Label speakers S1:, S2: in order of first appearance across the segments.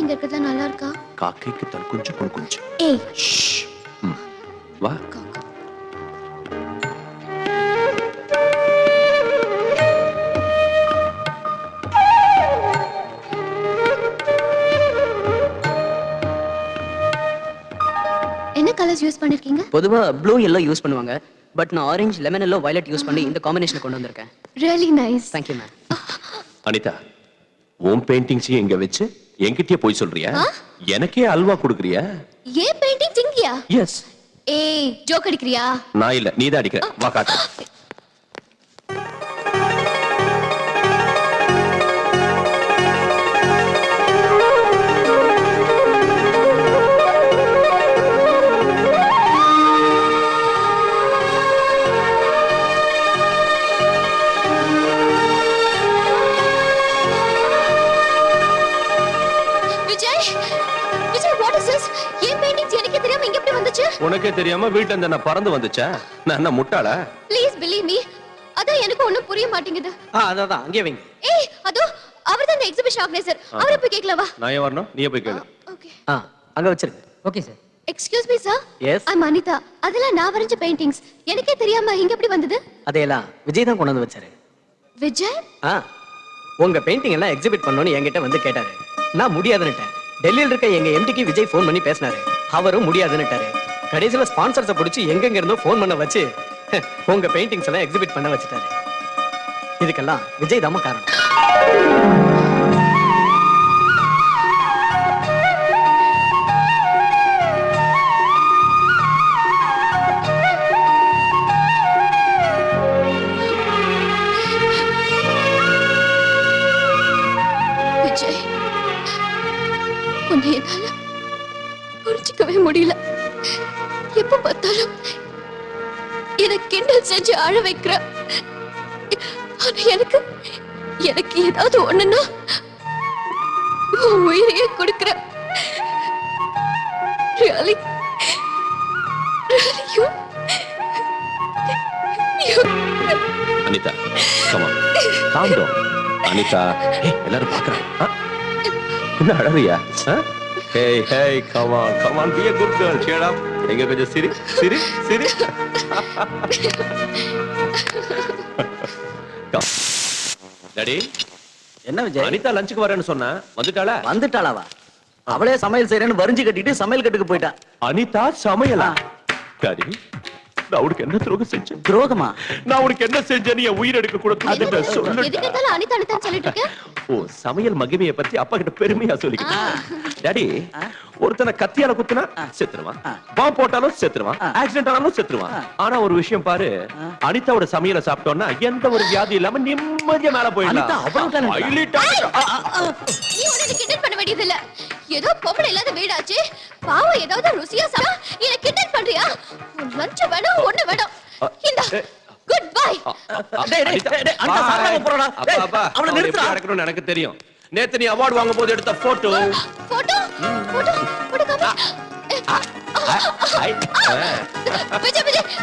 S1: இங்க இருக்கிறது நல்லா இருக்கா?
S2: காக்கைக்கு தன் குஞ்சு பொன் குஞ்சு.
S1: ஏய்
S2: வா.
S1: என்ன கலர்ஸ் யூஸ் பண்ணிருக்கீங்க?
S3: பொதுவா ப்ளூ yellow யூஸ் பண்ணுவாங்க. பட் நான் orange lemon yellow violet use பண்ணி இந்த காம்பினேஷன் கொண்டு வந்திருக்கேன்.
S1: Really nice.
S3: Thank you ma'am.
S2: Anitha, உன் பெயிண்டிங்ஸையும் எங்க வச்சு என்கிட்டயே போய் சொல்றியா? எனக்கே அல்வா கொடுக்குறியா?
S1: ஏன் பெயிண்டிங் சிங்கியா?
S2: எஸ்.
S1: ஏய் ஜோக் அடிக்கிறியா?
S2: நான் இல்ல, நீதான் அடிக்கிற. வா காட்டு. உனக்கே தெரியாம வீட்ல இருந்து நான் பறந்து வந்துச்சா? நான் என்ன முட்டாளா?
S1: Please believe me. அதான் எனக்கு ஒண்ணும் புரிய மாட்டேங்குது.
S3: அதான் அங்கே வைங்க.
S1: ஏய் அதோ அவர்தான் அந்த எக்ஸிபிஷன் ஆர்கனைசர். அவரை போய் கேக்கலாம் வா.
S2: நான் ஏன் வரணும்? நீயே போய் கேளு.
S1: ஓகே.
S3: அங்க வச்சிருங்க. Okay sir.
S1: Excuse me sir.
S3: Yes.
S1: I am Anitha. அதெல்லாம் நான் வரைஞ்ச பெயிண்டிங்ஸ். எனக்கே தெரியாம இங்க எப்படி வந்தது?
S3: அதெல்லாம் விஜய் தான் கொண்டு வந்து வச்சாரு.
S1: விஜய்?
S3: உங்க பெயிண்டிங் எல்லாம் எக்ஸிபிட் பண்ணனும்னு என்கிட்ட வந்து கேட்டாரு. நான் முடியாதுன்னுட்டேன். டெல்லியில இருக்க எங்க எம்டிக்கு விஜய் ஃபோன் பண்ணி பேசினாரு. அவரும் முடியாதுன்னுட்டாரு. கடைசில ஸ்பான்சர்ஸை பிடிச்சி எங்கெங்க இருந்தோ ஃபோன் பண்ண வச்சு உங்க பெயிண்டிங்ஸ் எல்லாம் எக்ஸிபிட் பண்ண வச்சுட்டாரு. இதுக்கெல்லாம் விஜய் தான் காரணம்.
S1: விஜய், உன்னை என்னால புரிஞ்சுக்கவே முடியல. எப்ப பார்த்தாலும் எனக்கு கிண்டல் செஞ்சு அழ வைக்கிற. ஆனா எனக்கு ஏதாவது ஒண்ணுன்னா உயிரையே கொடுக்கிற. Really?
S2: Anitha, come on. Calm down. Anitha, எல்லாரும் பார்க்கறாங்க. என்ன அழறியா? Hey, come on, be a good girl. Cheer up. எங்க கொஞ்சம் சிரி. டாடி,
S3: என்ன விஜய்?
S2: அனிதா லஞ்சுக்கு வரேன்னு சொன்னா
S3: வந்துட்டாளாவா? அவளே சமையல் செய்யறேன்னு வரிஞ்சு கட்டிட்டு சமையல் கட்டுக்கு போயிட்டா.
S2: அனிதா சமையலா? டாடி, நான் உனக்கு என்ன துரோகம் செஞ்சேன்?
S3: துரோகமா?
S2: நான் உனக்கு என்ன செஞ்சேன்னு என் உயிர் எடுக்க கூட சொல்லு.
S1: எதுக்கு அனிதா சொல்லிட்டு இருக்க?
S2: ஓ, சமையல் மகிமையை பத்தி அப்பா கிட்ட பெருமையா சொல்லிக்கிட்டேன். டாடி, ஒருத்தனை கத்தியால குத்துனா செத்துருவான், பாம்பு போட்டாலும் செத்துருவான், ஆக்சிடென்ட் ஆனாலும் செத்துருவான். ஆனா ஒரு விஷயம் பாரு, அனிதாவோட சமையலை சாப்பிட்டோம்னா எந்த ஒரு வியாதி இல்லாம நிம்மதியா மேல போயிடலாம்.
S1: நீ உடனே கிண்டல் பண்ண வேண்டியது இல்ல. ஏதோ பொம்பளை இல்லாத வீடாச்சு, பாவம் ஏதாவது ருசியா சாப்பிட்டா என்ன கிண்டல் பண்றியா? லஞ்ச் வேணும், ஒண்ணு வேணும். இந்த குட் பை.
S2: அவளை நிறுத்தி நடக்கணும்னு எனக்கு தெரியும். நேத்து நீ அவார்ட் வாங்கும் போது எடுத்த photo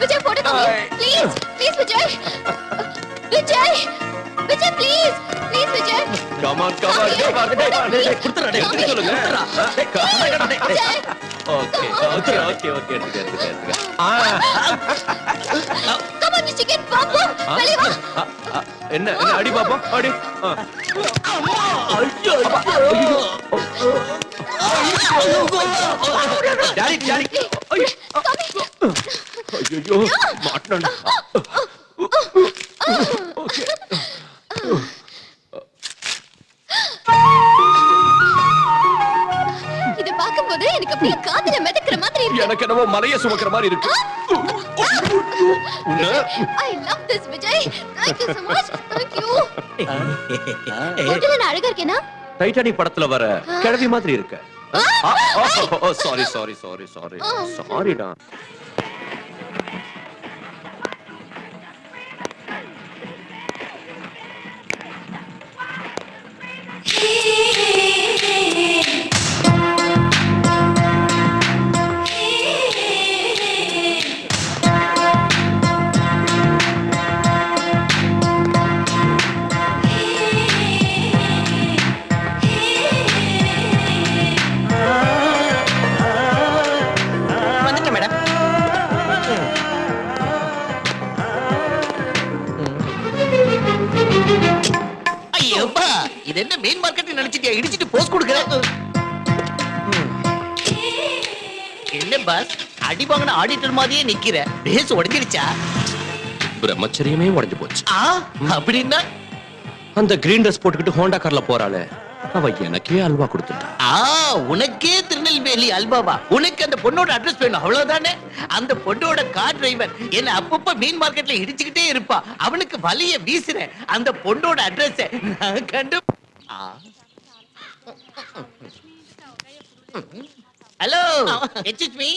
S1: Vijay photo please Vijay please Vijay.
S2: Come on. குடுத்துறடே சொல்லுங்க. ஓகே. எடுத்துக்க.
S1: Come on chicken பாப்பா, வெளிய வா.
S2: என்ன அடி பாப்பா, அடி. ஐயோ. டாடி. ஐயோ, மாட்டணும். ஓகே.
S1: இது பாக்கும்போது எனக்கு அப்படியே காதுல மிதக்கிற மாதிரி இருக்கு.
S2: எனக்கு என்னவோ மலைய சுமக்கிற மாதிரி இருக்கு.
S1: I love this Vijay. Thank you so much. Thank you. நான் அழகா இருக்கேனா?
S2: டைட்டானிக் படத்துல வர கிழவி மாதிரி இருக்க. சாரிடா.
S4: இது என்ன மெயின் மார்க்கெட் நினைச்சிட்டியா? இடிச்சிட்டு போஸ்ட் கொடுக்குற. என்ன பாஸ், அடி வாங்கின ஆடிட்டர் மாதிரியே நிக்கிற. பேஸ் உடைஞ்சிருச்சா?
S2: பிரம்மச்சரியமே உடைஞ்சு போச்சு.
S4: அப்படின்னா
S2: அந்த கிரீன் ட்ரெஸ் போட்டுக்கிட்டு ஹோண்டா கார்ல போறாளே, அவ எனக்கே அல்வா கொடுத்துட்டா.
S4: உனக்கே திருநெல்வேலி அல்வாவா? உனக்கு அந்த பொண்ணோட அட்ரஸ் வேணும் அவ்வளவுதானே? அந்த பொண்ணோட கார் டிரைவர் என்ன அப்பப்ப மீன் மார்க்கெட்ல இடிச்சுக்கிட்டே இருப்பா. அவனுக்கு வலிய வீசுறேன். அந்த பொண்ணோட அட்ரஸ் நான் கண்டு. ஹலோ, எக்ஸ்கியூஸ் மீ,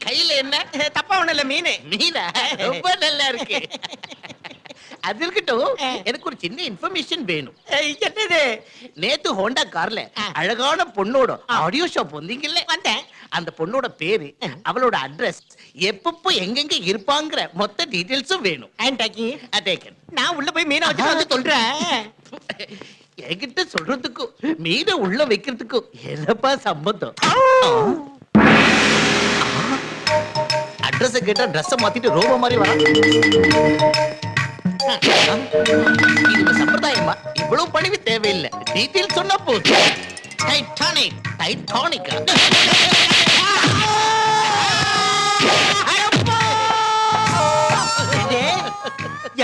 S4: கையில என்ன?
S3: தப்பா ஒண்ணு இல்ல, மீன்.
S4: மீனா? ரொம்ப நல்லா இருக்கு. அது இருக்கட்டும், எனக்கு ஒரு சின்ன இன்ஃபர்மேஷன் வேணும்.
S3: என்னது?
S4: நேத்து ஹோண்டா கார்ல அழகான பொண்ணோட ஆடியோ ஷாப் வந்தீங்கல்ல?
S3: வந்தேன்.
S4: அந்த பொண்ணோட பேரு, அவளோட அட்ரஸ், எப்பப்போ எங்கெங்க இருப்பாங்கற மொத்த டீடைல்ஸும் வேணும்.
S3: நான் உள்ள போய் மீனை வச்சுட்டு வந்து சொல்றேன்.
S4: என்கிட்ட சொல்றதுக்கும் மீனை உள்ள வைக்கிறதுக்கும் என்னப்பா சம்பந்தம்? அட்ரஸ் கேட்டா ட்ரெஸ் மாத்திட்டு ரோபோ மாதிரி வரா. இது சம்பிரதாயமா? இவ்வளவு பணிவு தேவையில்லை. டீடைல் சொன்னா போதும். டைட்டானிக், டைட்டானிக்கா?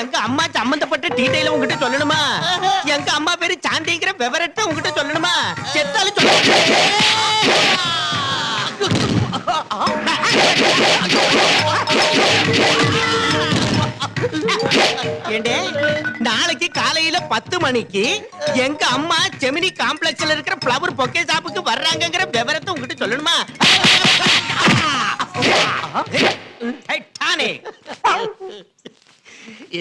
S3: எங்க அம்மா சம்பந்தப்பட்ட டீடைல உங்ககிட்ட சொல்லணுமா? எங்க அம்மா பேரு சாந்திங்கிற விவரத்தை உங்ககிட்ட சொல்லணுமா? செத்தாலும் ஏண்டே, நாளைக்கு காலையில 10 மணிக்கு எங்க அம்மா ஜெமினி காம்ப்ளெக்ஸ்ல இருக்கிற ஃப்ளவர் பொக்கே ஷாப்புக்கு வர்றாங்கங்கிற விவரத்தை உங்ககிட்ட சொல்லணுமா?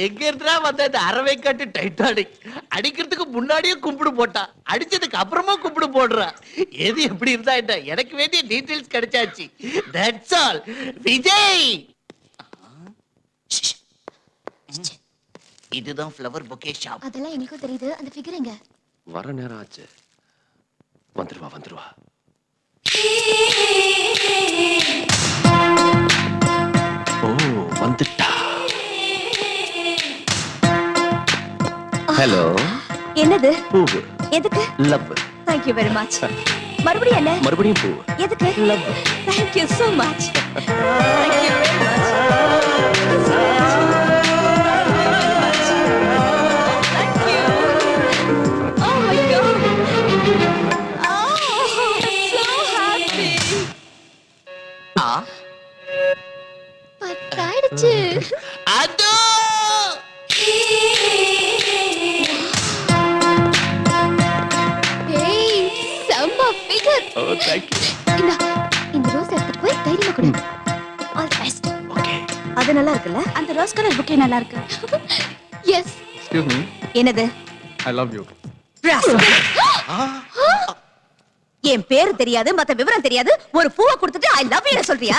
S4: எங்க இருந்தா வந்த அந்த அரவை காட்டு டைட்டானிக் அடிக்கிறதுக்கு முன்னாடியே கும்பிடு போட்டா, அடிச்சதுக்கு அப்புறமா கும்பிடு போடுறா. எது எப்படி இருந்தா என்ன, எனக்கு வேண்டிய டீடைல்ஸ் கிடைச்சாச்சு. That's all. விஜய், இதுதான் ஃப்ளவர் பொக்கே ஷாப்.
S1: அதெல்லாம் எனக்கும் தெரியுது. அந்த ஃபிகர் எங்க?
S2: வர நேரம் ஆச்சு. வந்துருவா வந்துருவா. ஓ, வந்துட்டா. ஹலோ.
S5: என்னது?
S2: பூவு.
S5: எதுக்கு?
S2: Love.
S5: Thank you very much. மறுபடியும் என்ன?
S2: மறுபடியும் பூவு.
S5: எதுக்கு?
S2: Love.
S5: Thank you so much. Thank you very much. Thank you. Oh my God. Oh, I'm so happy.
S1: பட்டாயிடுச்சு.
S4: அதோ
S1: ஏய், செம்ம ஃபிகர்.
S2: ஓ, தேங்க் யூ.
S1: இந்த ரோஸ் எடுத்து போய் தைரியமா கொடு. All the best.
S2: ஓகே.
S5: அது நல்லா இருக்குல்ல? அந்த ரோஸ் கலர் புக்கே நல்லா இருக்கு.
S1: எஸ்.
S6: Excuse me,
S5: என்னது?
S6: I love you.
S5: என் பேரு தெரியாது, மத்த விவரம் தெரியாது, ஒரு பூவை கொடுத்துட்டு ஐ லவ் யூ சொல்றியா?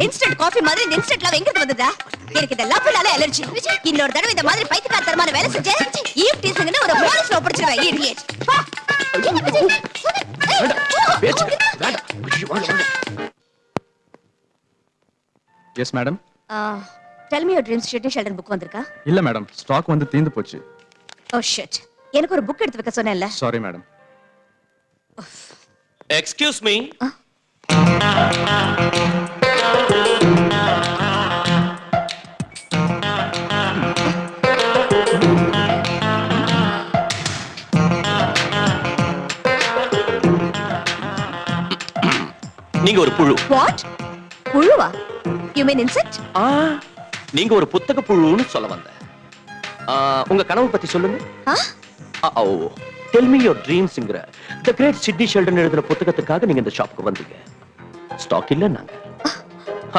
S5: இன்ஸ்டன்ட் காஃபி மாதிரி இந்த இன்ஸ்டன்ட் லவ் எங்க இருந்து வந்ததா? எனக்கு இந்த லவ்னால அலர்ஜி. இன்னொரு தடவை இந்த மாதிரி பைத்தியக்காரத்தனமான வேலை செஞ்ச ஈவ் டீசிங்னு ஒரு போலீஸ்ல ஒப்படைச்சிடுவேன். இடியட்.
S1: என்ன விஜய்?
S2: பேச்சு வேண்டாம். ஐயோ, வேண்டாம்.
S6: Yes, madam.
S5: Tell me your dreams Sidney Sheldon book வந்திருக்கா?
S6: இல்ல மேடம், ஸ்டாக் வந்து தீந்து போச்சு.
S5: Oh shit. எனக்கு ஒரு புக் எடுத்து வைக்க சொன்னேன்ல.
S6: Sorry madam.
S2: Excuse me. நீங்க ஒரு புழு.
S5: வாட்? புழுவா? You mean insect?
S2: நீங்க ஒரு புத்தக புழுன்னு சொல்ல வந்தேன். உங்க கனவு பத்தி சொல்லுங்க. டெல் மீ யுவர் ட்ரீம்ஸ்ங்கற தி கிரேட் சிட்னி ஷெல்டன் எழுதின புத்தகத்துக்காக நீங்க இந்த ஷாப்புக்கு வந்தீங்க. ஸ்டாக் இல்ல நாங்க.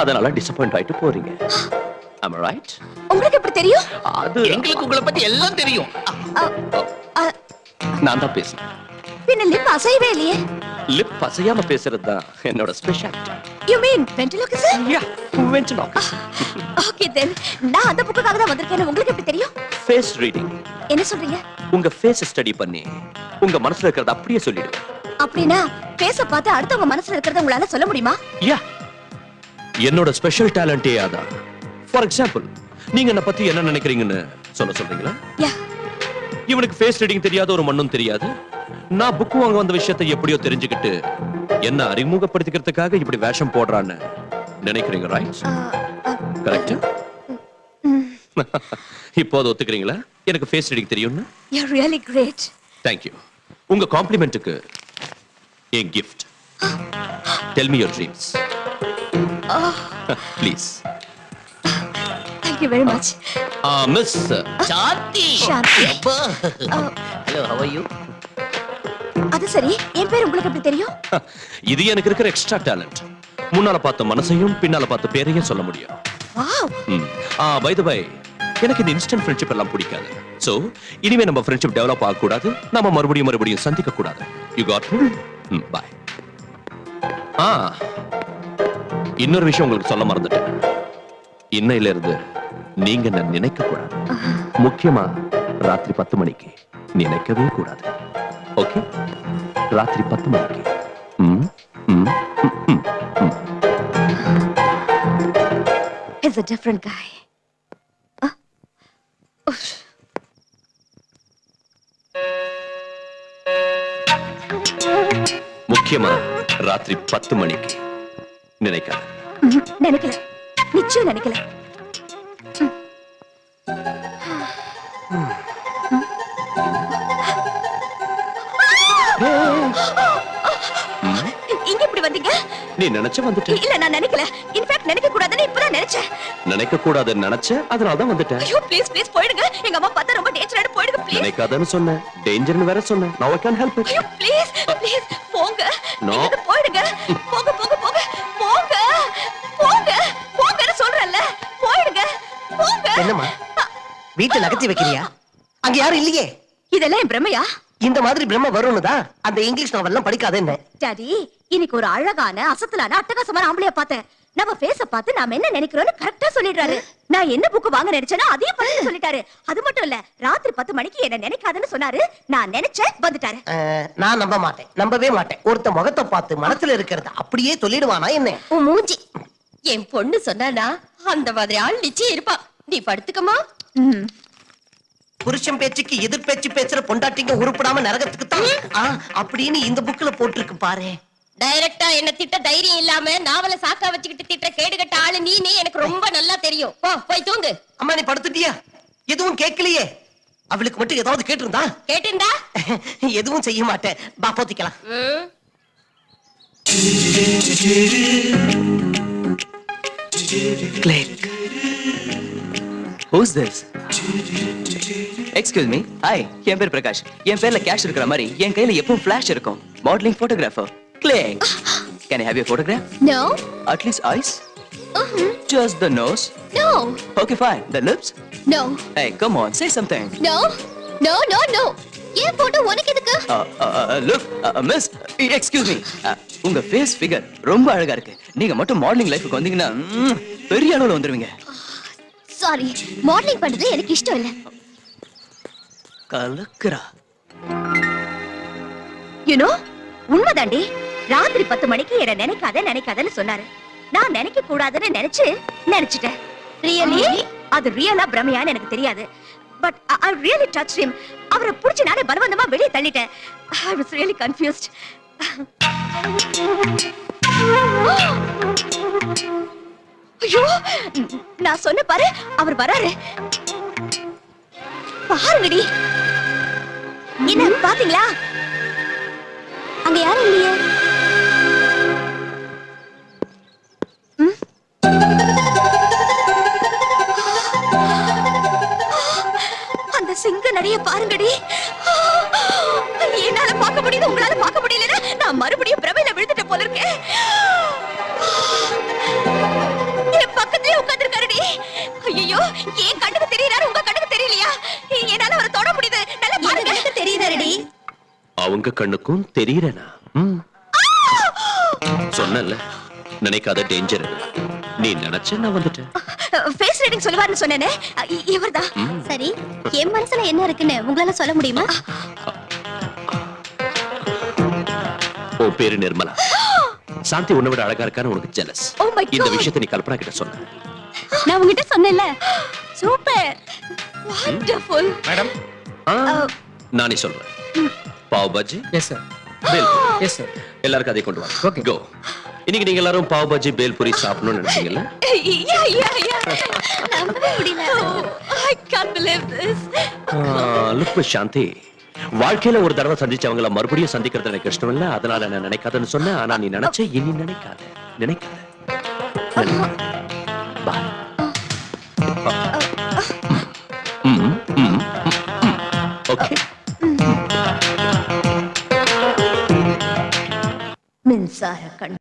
S2: அதனால டிசப்பாயிண்ட் ஆயிட்டு போறீங்க. Am I right?
S5: உங்களுக்கு எப்படி தெரியும்?
S2: அது
S4: எங்களுக்கு உங்களை பத்தி எல்லாம் தெரியும்.
S2: நான் தான் பேசுறேன்.
S5: பின்ன லிப் அசையவே இல்லையே.
S2: லிப் அசையாம பேசுறது தான் என்னோட speciality.
S5: You mean ventriloquism?
S2: Yeah, ventriloquism.
S5: Okay then நான் அந்த புக்குக்காக தான் வந்திருக்கேன்னு உங்களுக்கு எப்படி தெரியும்?
S2: Face reading.
S5: என்ன சொல்றீங்க?
S2: உங்க ஃபேஸ் ஸ்டடி பண்ணி உங்க மனசுல இருக்கிறத அப்படியே சொல்லிடுவேன்.
S5: அப்படினா ஃபேஸ பார்த்து அடுத்தவங்க மனசுல இருக்கிறத உங்களால சொல்ல முடியுமா?
S2: யா, என்னோட ஸ்பெஷல் டேலண்டே அதான். ஃபார் எக்ஸாம்பிள், நீங்க என்ன பத்தி என்ன நினைக்கிறீங்கன்னு சொல்றீங்களா?
S5: யா.
S2: இவனுக்கு ஃபேஸ் ரீடிங் தெரியாத ஒரு மண்ணும் தெரியாது. நான் புக் வாங்க வந்த விஷயத்தை எப்படியோ தெரிஞ்சுக்கிட்டு என்ன அறிமுகப்படுத்திக்கிறதுக்காக இப்படி வேஷம் போடுறான்னு நினைக்கிறீங்க, ரைட்? கரெக்ட். இப்போது ஒத்துக்கிறீங்களா எனக்கு ஃபேஸ் ரீடிங் தெரியும்னு?
S5: You're really great.
S2: Thank you. உங்க காம்ப்ளிமெண்ட்டுக்கு என் gift. Tell me your dreams. Please.
S5: Thank you very much.
S2: Miss.
S4: சாந்தி.
S5: சாந்தி.
S4: அப்பா. Hello, how are you?
S5: அது சரி, என் பேர் உங்களுக்கு எப்படி தெரியும்?
S2: இது எனக்கு இருக்கிற எக்ஸ்ட்ரா டேலண்ட். முன்னால பார்த்த மனசையும் பின்னால பார்த்த பேரையும் சொல்ல முடியும்.
S5: வாவ்.
S2: பை தி பை, எனக்கு இந்த இன்ஸ்டன்ட் ஃப்ரெண்ட்ஷிப் எல்லாம் பிடிக்காது. சோ இனிமே நம்ம ஃப்ரெண்ட்ஷிப் டெவலப் ஆக கூடாது, நம்ம மறுபடியும் சந்திக்க கூடாது. You got me? பை. இன்னொரு விஷயம் உங்களுக்கு சொல்ல மறந்துட்டேன். இன்னையில இருந்து நீங்க என்ன நினைக்க கூடாது. முக்கியமா ராத்திரி 10 மணிக்கு நினைக்கவே கூடாது. ஓகே? ராத்திரி 10 மணிக்கு.
S5: He's a different guy.
S2: முக்கியமா ராத்திரி 10 மணிக்கு நினைக்காத.
S5: நினைக்கல, நிச்சயம் நினைக்கல. இங்க இப்படி வந்தீங்க?
S2: நீ நினைச்ச வந்துட்ட.
S5: இல்ல, நான் நினைக்கல. இன்ஃபேக்ட் நினைக்க கூடாதுன்னு இப்பதான் நினைச்சேன்.
S2: நினைக்க கூடாதுன்னு நினைச்ச, அதனால தான் வந்துட்டேன்.
S5: ஐயோ ப்ளீஸ் ப்ளீஸ் போயிடுங்க. எங்க அம்மா பார்த்தா ரொம்ப டேஞ்சரான, போயிடுங்க ப்ளீஸ்.
S2: நினைக்காதன்னு சொன்னேன், டேஞ்சர்னு வேற சொன்னேன். Now I can't help it.
S5: ஐயோ ப்ளீஸ் ப்ளீஸ் போங்க.
S2: No.
S5: நீங்க போயிடுங்க. போங்க போங்க போங்க போங்க போங்க போங்கன்னு சொல்றேன்ல. போயிடுங்க போங்க.
S7: என்னம்மா வீட்டை நகர்த்தி வைக்கிறியா? அங்க யாரும் இல்லையே.
S5: இதெல்லாம் என் பிரமையா?
S7: இந்த மாதிரி பிரம்ம வரும்னு தான் அந்த இங்கிலீஷ் நாவல்லாம் படிக்காதேன்னு.
S5: டாடி, இன்னைக்கு ஒரு அழகான அசத்தலான அட்டகாசமான ஆம்பளைய பார்த்தேன். நம்ம ஃபேஸ பார்த்து நாம என்ன நினைக்கிறோம்னு கரெக்ட்டா சொல்லிடுறாரு. நான் என்ன புக் வாங்க நினைச்சேனோ அதையும் பார்த்து சொல்லிட்டாரு. அது மட்டும் இல்ல, ராத்திரி 10 மணிக்கு என்ன நினைக்காதன்னு சொன்னாரு. நான் நினைச்சேன், வந்துட்டாரு.
S7: நான் நம்ப மாட்டேன், நம்பவே மாட்டேன். ஒருத்த முகத்தை பார்த்து மனசுல இருக்கிறத அப்படியே சொல்லிடுவானா என்ன?
S1: உன் மூஞ்சி. என் பொண்ணு சொன்னானா அந்த மாதிரி ஆள் நிச்சயம் இருப்பா. நீ படுத்துக்கமா.
S7: புருஷன் பேச்சுக்கு எதிர் பேச்சு பேசுற பொண்டாட்டிங்க உருப்படாம நரகத்துக்கு தான் அப்படின்னு இந்த புக்ல போட்டிருக்கு பாரு.
S1: டைரக்டா என்ன திட்ட தைரியம் இல்லாம நாவல சாக்கா வச்சுக்கிட்டு திட்ட கேடுகட்ட ஆளு நீ எனக்கு ரொம்ப நல்லா தெரியும். போ போய் தூங்கு.
S7: அம்மா நீ படுத்துட்டியா? எதுவும் கேட்கலையே. அவளுக்கு மட்டும் ஏதாவது கேட்டிருந்தா?
S1: கேட்டிருந்தா
S7: எதுவும் செய்ய மாட்டேன். பா போத்திக்கலாம்.
S8: Click. Who's this? Excuse me. Hi, என் பேர் பிரகாஷ். என் பேர்ல கேஷ் இருக்கிற மாதிரி என் கையில எப்பவும் ஃபிளாஷ் இருக்கும். Modelling photographer. Click. Can I have your photograph?
S1: No.
S8: At least eyes? Just the nose?
S1: No.
S8: Okay, fine. The lips?
S1: No.
S8: Hey, come on, say something.
S1: No. No, no, no. ஏன் photo உனக்கு எதுக்கு?
S8: Look, miss, excuse me. உங்க face figure ரொம்ப அழகா இருக்கு. நீங்க மட்டும் modelling லைஃப்க்கு வந்தீங்கன்னா பெரிய அளவுல வந்துருவீங்க.
S1: சாரி, மாடலிங் பண்றது எனக்கு இஷ்டம் இல்ல.
S8: கலக்குறா.
S5: You know, உண்மைதாண்டி. ராத்திரி 10 மணிக்கு என்ன நினைக்காதன்னு சொன்னாரு. நான் நினைக்க கூடாதுன்னு நினைச்சிட்டேன். ரியலி அது ரியலா பிரமையான்னு எனக்கு தெரியாது. But I really touched him. அவரை புடிச்சு நானே பலவந்தமா வெளியே தள்ளிட்டேன். I was really confused. ஐயோ, நான் சொன்ன பாரு, அவர் வராரு. பாருங்கடி. என்ன பாத்தீங்களா? அங்க யாரும் இல்லையே. அந்த சிங்க நடைய பாருங்கடி. என்னால பார்க்க முடியுது, உங்களால பார்க்க முடியலன்னா நான் மறுபடியும் பிரமையில விழுந்துட்டேன் போல இருக்கேன். என் பக்கத்துலயே உட்கார்ந்திருக்காருடி. ஐயோ, என் கண்ணுக்கு தெரியறாரு, உங்க கண்ணுக்கு தெரியலையா? என்னால அவரை தொட முடியுது. நல்லா பாருங்க. தெரியுதாடி?
S2: அவங்க கண்ணுக்கும் தெரியறேனா? சொன்னல, நினைக்காத டேஞ்சர். நீ நினைச்ச நான் வந்துட்டேன்.
S5: ஃபேஸ் ரீடிங் சொல்லுவாருன்னு சொன்னேனே, இவர்தான்.
S1: சரி, என் மனசுல என்ன இருக்குன்னு உங்களால சொல்ல முடியுமா?
S2: ஓ பேரு நிர்மலா. சாந்தி உன்னை விட அழகா இருக்கான்னு உனக்கு ஜெலஸ்.
S5: Oh my God.
S2: இந்த விஷயத்தை நீ கல்பனா கிட்ட சொன்ன.
S5: நான் உங்ககிட்ட சொன்னேன்ல. சூப்பர். வண்டர்ஃபுல்.
S3: மேடம்,
S2: நானே சொல்றேன். Pav bhaji,
S3: yes sir.
S2: Bhel
S3: yes sir.
S2: எல்லாருக்கும் அதை கொண்டு வாங்க.
S3: Okay.
S2: கோ. இன்னைக்கு நீங்க எல்லாரும் பாவ் பாஜி பேல்பூரி சாப்பிடணும்னு நினைச்சீங்கல்ல?
S1: நம்பவே முடியல. I can't believe this.
S2: Look Shanti, வாழ்க்கையில ஒரு தடவை சந்திச்சவங்கள மறுபடியும் சந்திக்கிறது எனக்கு இஷ்டம் இல்ல. அதனால நான் நினைக்காதன்னு சொன்னேன். ஆனா நீ நினைச்ச, இனி நினைக்காத. பாய்.